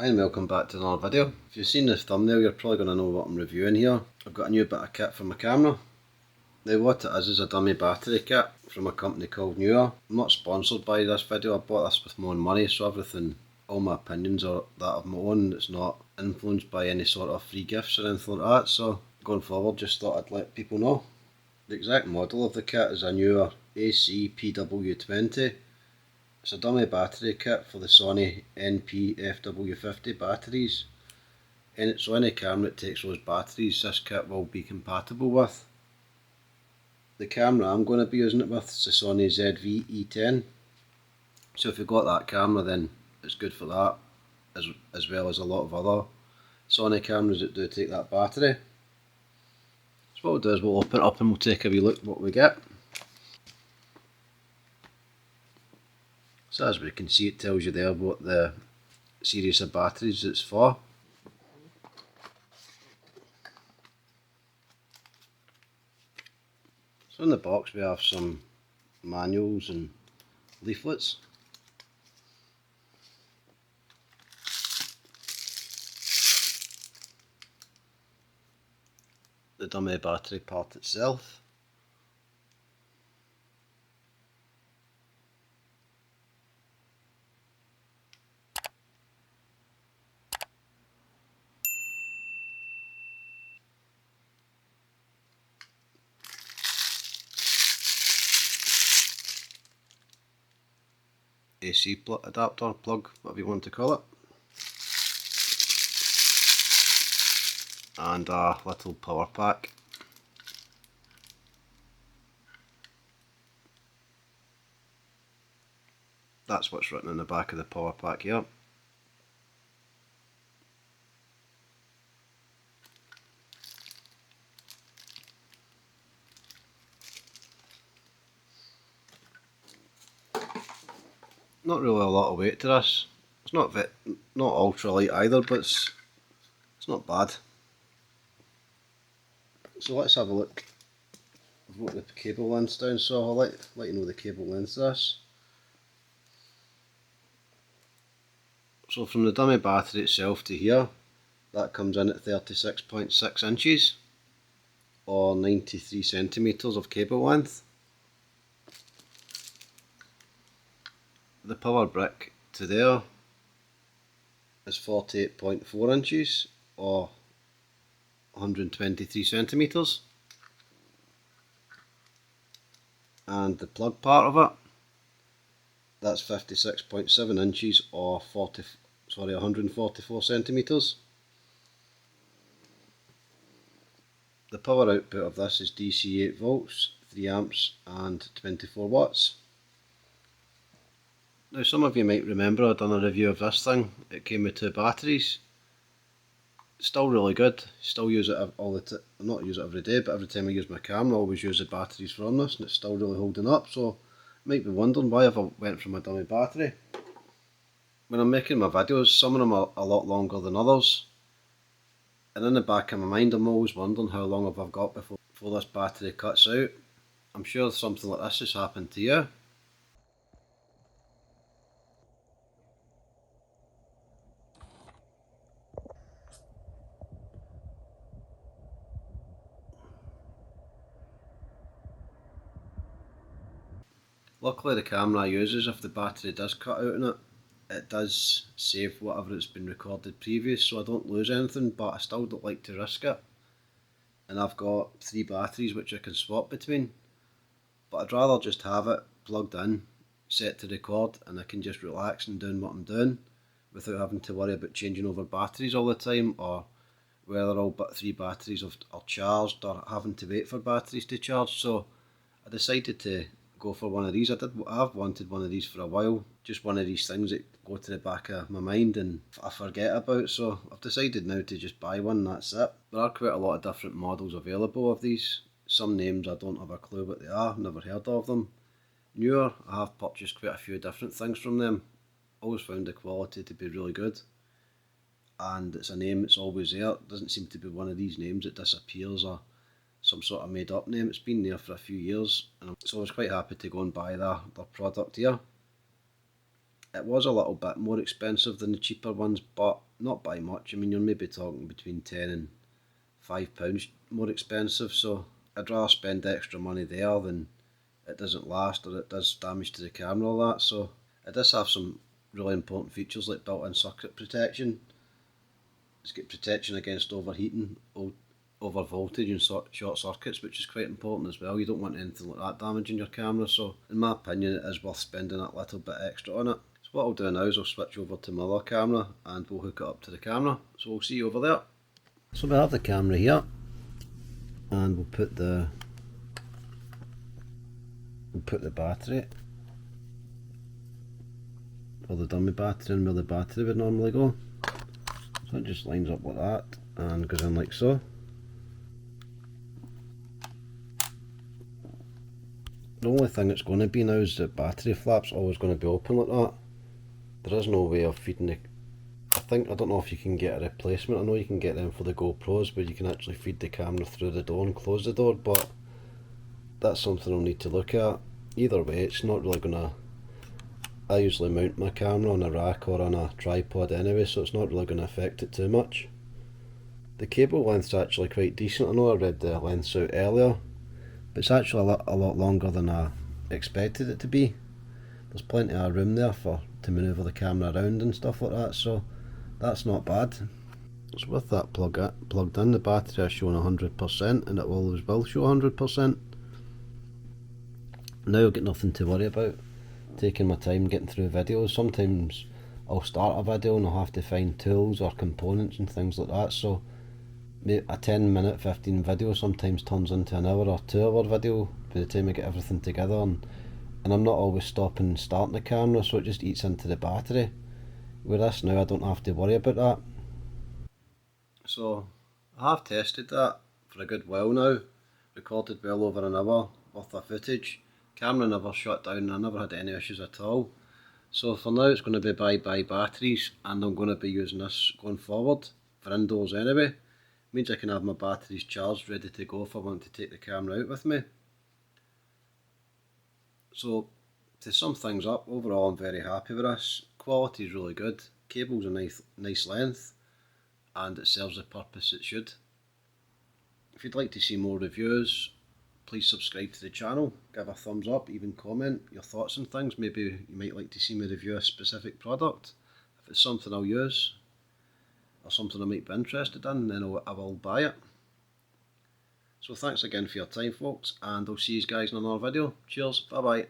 Hi and welcome back to another video. If you've seen this thumbnail, you're probably going to know what I'm reviewing here. I've got a new bit of kit for my camera. Now what it is a dummy battery kit from a company called Neewer. I'm not sponsored by this video, I bought this with my own money, so everything, all my opinions are that of my own. It's not influenced by any sort of free gifts or anything like that, so going forward just thought I'd let people know. The exact model of the kit is a Neewer AC-PW20. It's a dummy battery kit for the Sony NP-FW50 batteries, and so any camera that takes those batteries this kit will be compatible with. The camera I'm going to be using it with is the Sony ZV-E10, so if you've got that camera then it's good for that, as well as a lot of other Sony cameras that do take that battery. So what we'll do is we'll open it up and we'll take a wee look what we get. So as we can see, it tells you there what the series of batteries it's for. So in the box we have some manuals and leaflets. The dummy battery part itself. AC adapter, plug, whatever you want to call it. And a little power pack. That's what's written in the back of the power pack here. Not really a lot of weight to this. It's not ultra light either, but it's not bad. So let's have a look. I've got the cable length down, so I'll let you know the cable length of this. So from the dummy battery itself to here, that comes in at 36.6 inches or 93 centimetres of cable length. The power brick to there is 48.4 inches or 123 centimetres, and the plug part of it, that's 56.7 inches or 144 centimetres. The power output of this is DC 8 volts, 3 amps and 24 watts. Now some of you might remember I've done a review of this thing. It came with 2 batteries. It's still really good. Still use it all the time. Not use it every day, but every time I use my camera I always use the batteries from this, and it's still really holding up. So you might be wondering why I went for my dummy battery. When I'm making my videos, some of them are a lot longer than others, and in the back of my mind I'm always wondering how long have I got before this battery cuts out. I'm sure something like this has happened to you. Luckily the camera I use, if the battery does cut out in it, it does save whatever it's been recorded previous, so I don't lose anything, but I still don't like to risk it. And I've got 3 batteries which I can swap between, but I'd rather just have it plugged in, set to record, and I can just relax and doing what I'm doing without having to worry about changing over batteries all the time, or whether all but 3 batteries are charged, or having to wait for batteries to charge. So I decided to go for one of these. I've wanted one of these for a while, just one of these things that go to the back of my mind and I forget about, so I've decided now to just buy one, that's it. There are quite a lot of different models available of these. Some names I don't have a clue what they are, never heard of them. Neewer, I have purchased quite a few different things from them. Always found the quality to be really good, and it's a name that's always there. It doesn't seem to be one of these names that disappears or some sort of made up name. It's been there for a few years, and so I was quite happy to go and buy their product here. It was a little bit more expensive than the cheaper ones, but not by much. I mean, you're maybe talking between £10 and £5 more expensive, so I'd rather spend extra money there than it doesn't last or it does damage to the camera, all that. So it does have some really important features like built-in circuit protection. It's got protection against overheating, over voltage and short circuits, which is quite important as well. You don't want anything like that damaging your camera, so in my opinion it is worth spending that little bit extra on it. So what I'll do now is I'll switch over to my other camera and we'll hook it up to the camera. So we'll see you over there. So we have the camera here and we'll put the battery, or the dummy battery, in where the battery would normally go. So it just lines up like that and goes in like so. The only thing it's going to be now is the battery flap's always going to be open like that. There is no way of feeding the... I don't know if you can get a replacement. I know you can get them for the GoPros where you can actually feed the camera through the door and close the door, but that's something I'll need to look at. Either way, it's not really going to... I usually mount my camera on a rack or on a tripod anyway, so it's not really going to affect it too much. The cable length's actually quite decent. I know I read the lengths out earlier, but it's actually a lot longer than I expected it to be. There's plenty of room there to manoeuvre the camera around and stuff like that, so that's not bad. So with that plugged in, the battery is showing 100% and it always will show 100%. Now I've got nothing to worry about, taking my time getting through videos. Sometimes I'll start a video and I'll have to find tools or components and things like that, so a 10-minute, 15 video sometimes turns into an hour or 2 hour video by the time I get everything together, and I'm not always stopping and starting the camera, so it just eats into the battery. With this now I don't have to worry about that. So I have tested that for a good while now, recorded well over an hour worth of footage. Camera never shut down and I never had any issues at all. So for now it's going to be bye-bye batteries, and I'm going to be using this going forward for indoors anyway. Means I can have my batteries charged, ready to go if I want to take the camera out with me. So to sum things up, overall I'm very happy with this. Quality is really good, cable's a nice length, and it serves the purpose it should. If you'd like to see more reviews, please subscribe to the channel, give a thumbs up, even comment your thoughts on things. Maybe you might like to see me review a specific product. If it's something I'll use or something I might be interested in, then I will buy it. So thanks again for your time folks, and I'll see you guys in another video. Cheers, bye bye.